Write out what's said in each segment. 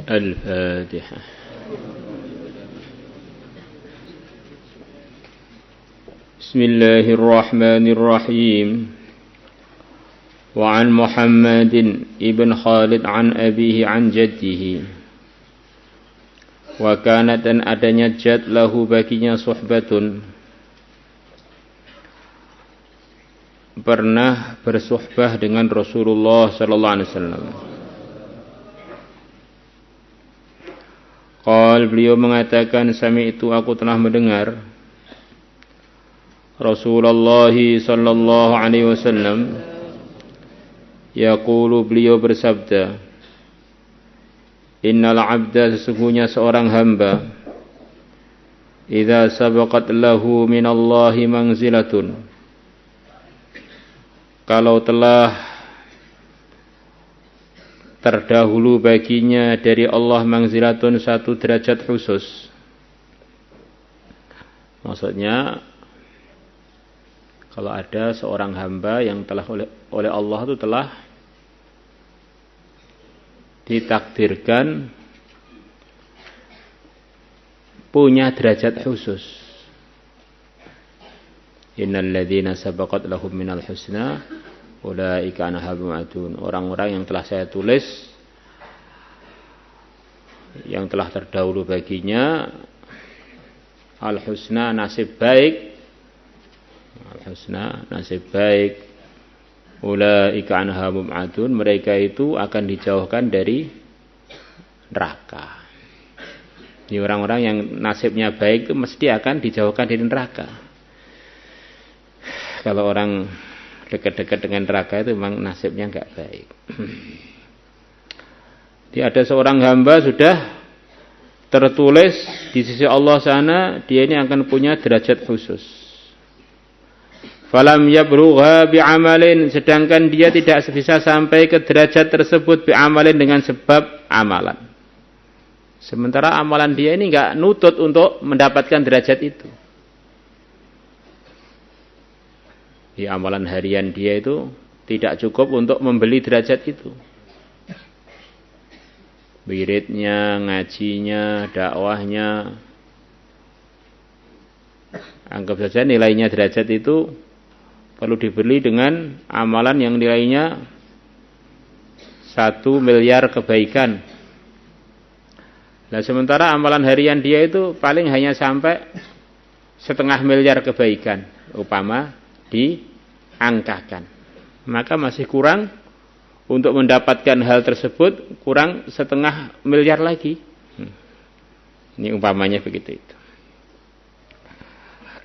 Al-Fatihah. Bismillahirrahmanirrahim. Wa an Muhammadin ibn Khalid an abihi an jaddihi. Wa kanat, dan adanya jad lahu baginya suhbatun, pernah bersuhbah dengan Rasulullah sallallahu alaihi wasallam. Qal, beliau mengatakan, sami'tu, aku telah mendengar Rasulullah sallallahu alaihi wasallam yaqulu, beliau bersabda, innal abda, sesungguhnya seorang hamba, idza sabaqat lahu minallahi manzilatun, kalau telah terdahulu baginya dari Allah manzilatun, satu derajat khusus. Maksudnya, kalau ada seorang hamba yang telah oleh Allah itu telah ditakdirkan punya derajat khusus. Innal ladzina sabaqat lahum minal husna ulaika anha mu'adun. Orang-orang yang telah saya tulis, yang telah terdahulu baginya al-husna, nasib baik, al-husna, nasib baik, ulaika anha mu'adun, mereka itu akan dijauhkan dari neraka. Ini orang-orang yang nasibnya baik itu mesti akan dijauhkan dari neraka. Kalau orang dekat-dekat dengan neraka itu memang nasibnya enggak baik. Jadi ada seorang hamba sudah tertulis di sisi Allah sana, dia ini akan punya derajat khusus. Falam yabrugha bi'amalin, sedangkan dia tidak bisa sampai ke derajat tersebut bi'amalin, dengan sebab amalan. Sementara amalan dia ini enggak nutut untuk mendapatkan derajat itu. Di amalan harian dia itu tidak cukup untuk membeli derajat itu. Wiridnya, ngajinya, dakwahnya, anggap saja nilainya derajat itu perlu dibeli dengan amalan yang nilainya 1 miliar kebaikan. Nah, sementara amalan harian dia itu paling hanya sampai 0,5 miliar kebaikan, upama diangkakan, maka masih kurang untuk mendapatkan hal tersebut, kurang 0,5 miliar lagi. Ini umpamanya begitu itu.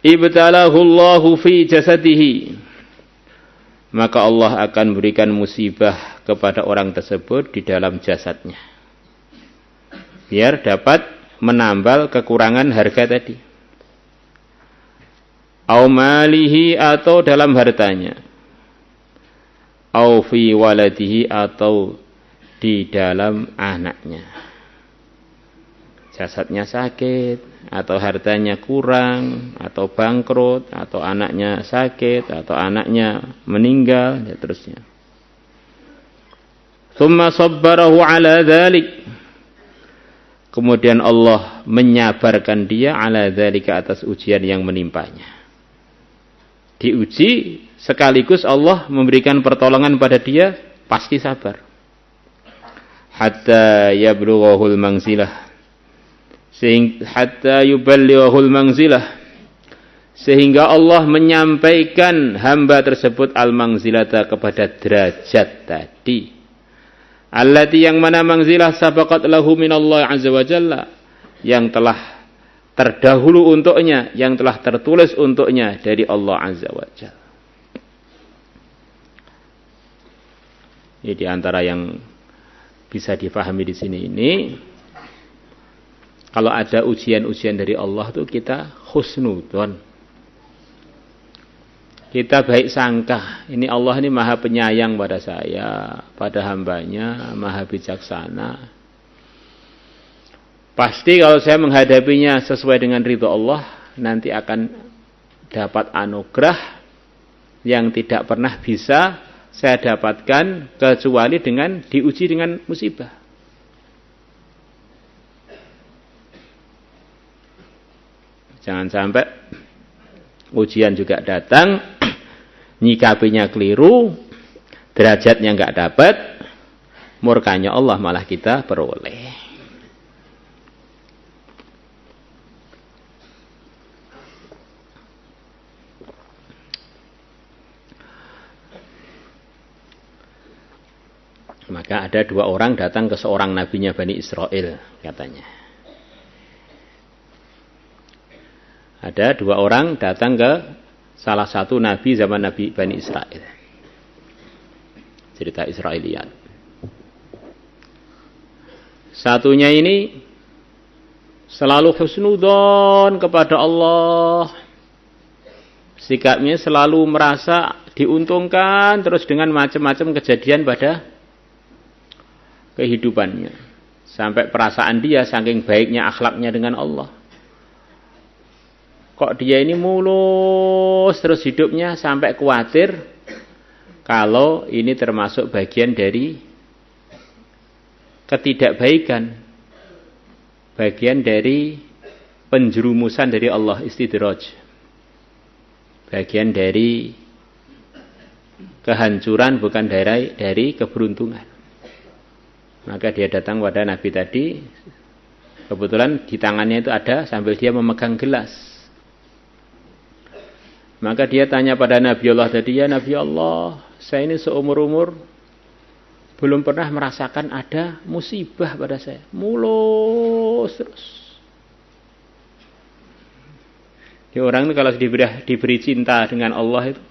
Ibtalahu Allahu fi jasadihi, maka Allah akan berikan musibah kepada orang tersebut di dalam jasadnya, biar dapat menambal kekurangan harga tadi. Au malihi, atau dalam hartanya. Au fi waladihi, atau di dalam anaknya. Jasadnya sakit, atau hartanya kurang, atau bangkrut, atau anaknya sakit, atau anaknya meninggal, dan terusnya. Tsumma sabbarahu ala dzalik, kemudian Allah menyabarkan dia ala dzalika, atas ujian yang menimpanya. Diuji sekaligus Allah memberikan pertolongan pada dia, pasti sabar. Hatta yablughul manzilah, hatta yuballighul manzilah, sehingga Allah menyampaikan hamba tersebut al-manzilata, kepada derajat tadi. Allati, yang mana manzilah sabaqat lahu minallah azza wa jalla, yang telah terdahulu untuknya, yang telah tertulis untuknya dari Allah azza wa jalla. Ini di antara yang bisa difahami di sini ini, kalau ada ujian-ujian dari Allah tuh kita husnudon, kita baik sangka, ini Allah ini maha penyayang pada saya, pada hambanya, maha bijaksana. Pasti kalau saya menghadapinya sesuai dengan ridho Allah, nanti akan dapat anugerah yang tidak pernah bisa saya dapatkan kecuali dengan diuji dengan musibah. Jangan sampai ujian juga datang, nyikapinya keliru, derajatnya nggak dapat, murkanya Allah malah kita peroleh. Maka ada 2 orang datang ke seorang nabinya Bani Israel, katanya. Ada 2 orang datang ke salah satu nabi zaman Nabi Bani Israel. Cerita Israeliat. Satunya ini selalu husnudzon kepada Allah. Sikapnya selalu merasa diuntungkan terus dengan macam-macam kejadian pada kehidupannya. Sampai perasaan dia saking baiknya akhlaknya dengan Allah. Kok dia ini mulus terus hidupnya, sampai khawatir kalau ini termasuk bagian dari ketidakbaikan. Bagian dari penjerumusan dari Allah, istidraj. Bagian dari kehancuran, bukan dari keberuntungan. Maka dia datang pada Nabi tadi. Kebetulan di tangannya itu ada sambil dia memegang gelas. Maka dia tanya pada Nabi Allah tadi, ya Nabi Allah, saya ini seumur-umur belum pernah merasakan ada musibah pada saya. Mulus terus. Di orang itu kalau diberi cinta dengan Allah itu,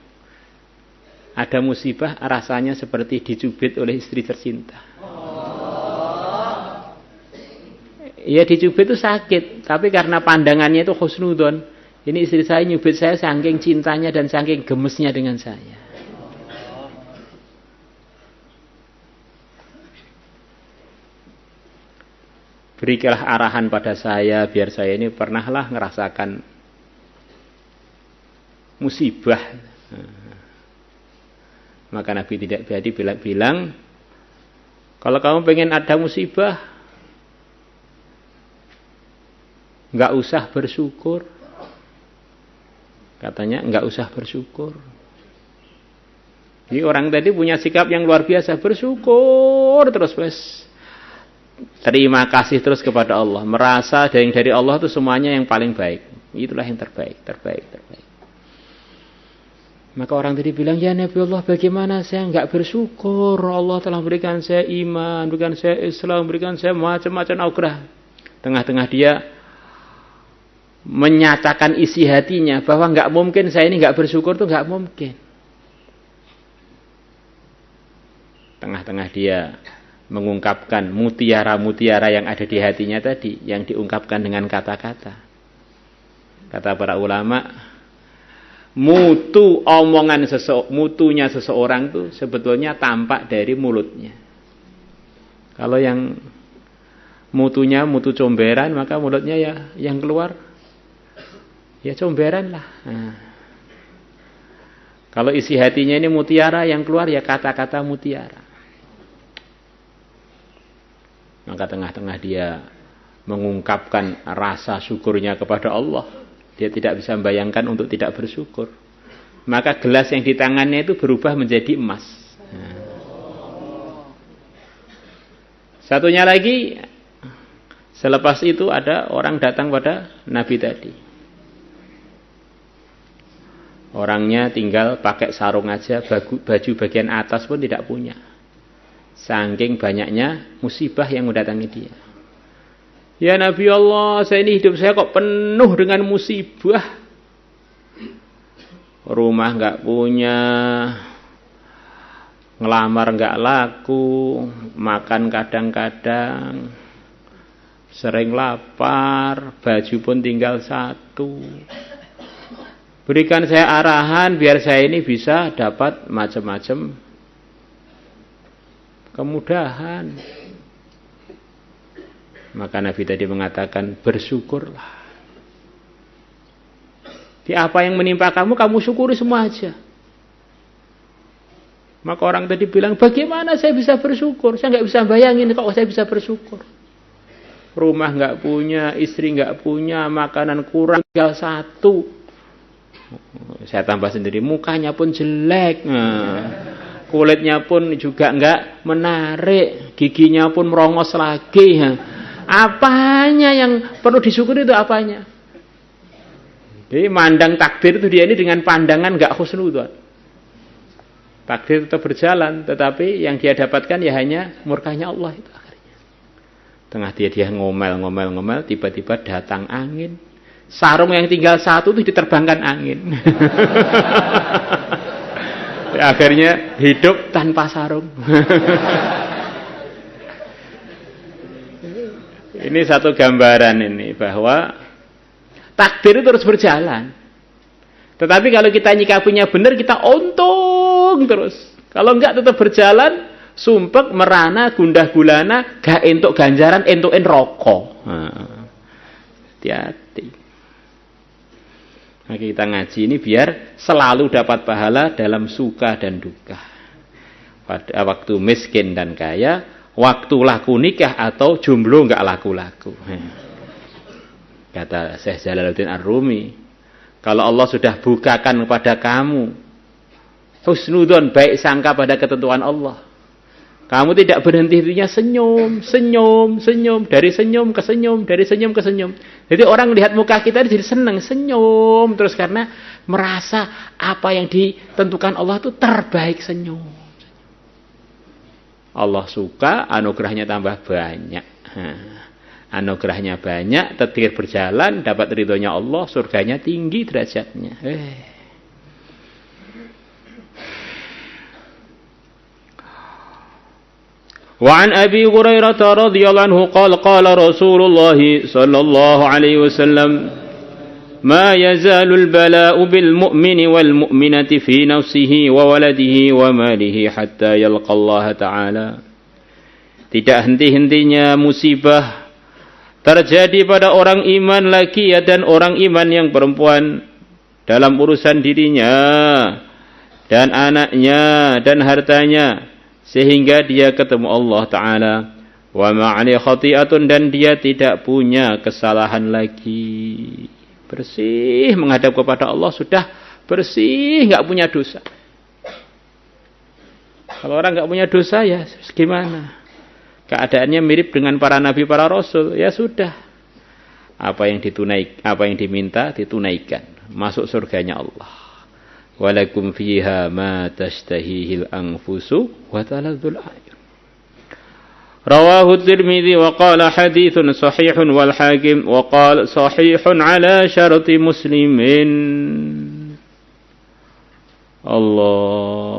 ada musibah rasanya seperti dicubit oleh istri tercinta. Ya dicubit itu sakit, tapi karena pandangannya itu husnudon. Ini istri saya nyubit saya saking cintanya dan saking gemesnya dengan saya. Berikanlah arahan pada saya biar saya ini pernahlah ngerasakan musibah. Maka Nabi tidak jadi bilang, kalau kamu pengen ada musibah, nggak usah bersyukur. Katanya nggak usah bersyukur. Jadi orang tadi punya sikap yang luar biasa, bersyukur terus, terima kasih terus kepada Allah, merasa dari Allah itu semuanya yang paling baik. Itulah yang terbaik. Maka orang tadi bilang, ya Nabi Allah, bagaimana saya nggak bersyukur? Allah telah berikan saya iman, berikan saya Islam, berikan saya macam-macam anugerah. Tengah-tengah dia menyatakan isi hatinya bahwa nggak mungkin saya ini nggak bersyukur, tuh nggak mungkin. Tengah-tengah dia mengungkapkan mutiara-mutiara yang ada di hatinya tadi, yang diungkapkan dengan kata-kata. Kata para ulama, mutunya seseorang tuh sebetulnya tampak dari mulutnya. Kalau yang mutu comberan, maka mulutnya ya yang keluar ya comberan lah. Nah. Kalau isi hatinya ini mutiara, yang keluar ya kata-kata mutiara. Maka tengah-tengah dia mengungkapkan rasa syukurnya kepada Allah. Dia tidak bisa membayangkan untuk tidak bersyukur. Maka gelas yang di tangannya itu berubah menjadi emas. Nah. Satunya lagi, selepas itu ada orang datang pada Nabi tadi. Orangnya tinggal pakai sarung aja, baju bagian atas pun tidak punya. Saking banyaknya musibah yang mendatangi dia. Ya Nabi Allah, saya ini hidup saya kok penuh dengan musibah. Rumah nggak punya, ngelamar nggak laku, makan kadang-kadang, sering lapar, baju pun tinggal satu. Berikan saya arahan biar saya ini bisa dapat macam-macam kemudahan. Maka Nabi tadi mengatakan, bersyukurlah. Di apa yang menimpa kamu, kamu syukuri semua aja. Maka orang tadi bilang, bagaimana saya bisa bersyukur? Saya nggak bisa bayangin kok saya bisa bersyukur. Rumah nggak punya, istri nggak punya, makanan kurang, tinggal satu. Saya tambah sendiri, mukanya pun jelek. Kulitnya pun juga nggak menarik. Giginya pun merongos lagi. Apanya yang perlu disyukuri itu apanya? Jadi mandang takdir itu dia ini dengan pandangan nggak husnudzon. Takdir tetap berjalan, tetapi yang dia dapatkan ya hanya murkanya Allah itu akhirnya. Tengah dia ngomel, tiba-tiba datang angin. Sarung yang tinggal satu itu diterbangkan angin. Akhirnya hidup tanpa sarung. Ini satu gambaran ini bahwa takdir itu terus berjalan. Tetapi kalau kita nyikapinya benar, kita untung terus. Kalau enggak tetap berjalan, sumpek, merana, gundah gulana, gak entuk ganjaran, entukin rokok. Hati-hati. Maka kita ngaji ini biar selalu dapat pahala dalam suka dan duka. Pada waktu miskin dan kaya, waktu laku nikah atau jomblo enggak laku-laku. Kata Syekh Jalaluddin Ar-Rumi, kalau Allah sudah bukakan kepada kamu husnudzon, baik sangka pada ketentuan Allah, kamu tidak berhenti-hentinya senyum, dari senyum ke senyum. Jadi orang melihat muka kita jadi senang, senyum terus karena merasa apa yang ditentukan Allah itu terbaik, senyum. Allah suka, anugerahnya tambah banyak. Anugerahnya banyak, takdir berjalan, dapat ridhonya Allah, surganya tinggi derajatnya. Wa an Abi Hurairah radhiyallahu anhu qala Rasulullah sallallahu alaihi wasallam, ma yazalul bala'u bil mu'mini wal mu'minati fi nafsihi wa waladihi wa malihi hatta yalqa Allah ta'ala. Tidak henti-hentinya musibah terjadi pada orang iman laki dan orang iman yang perempuan dalam urusan dirinya dan anaknya dan hartanya sehingga dia ketemu Allah Ta'ala. Wa ma'ali khati'atun, dan dia tidak punya kesalahan lagi. Bersih menghadap kepada Allah, sudah bersih, nggak punya dosa. Kalau orang nggak punya dosa ya gimana? Keadaannya mirip dengan para nabi, para rasul. Ya sudah. Apa yang diminta ditunaikan. Masuk surganya Allah. Walakum fiha ma tashtahihil anfusu wa taladzul a'yun. Rawahu Tirmidzi wa qala haditsun sahihun wal Hakim wa qala sahihun ala syarti Muslimin. Allah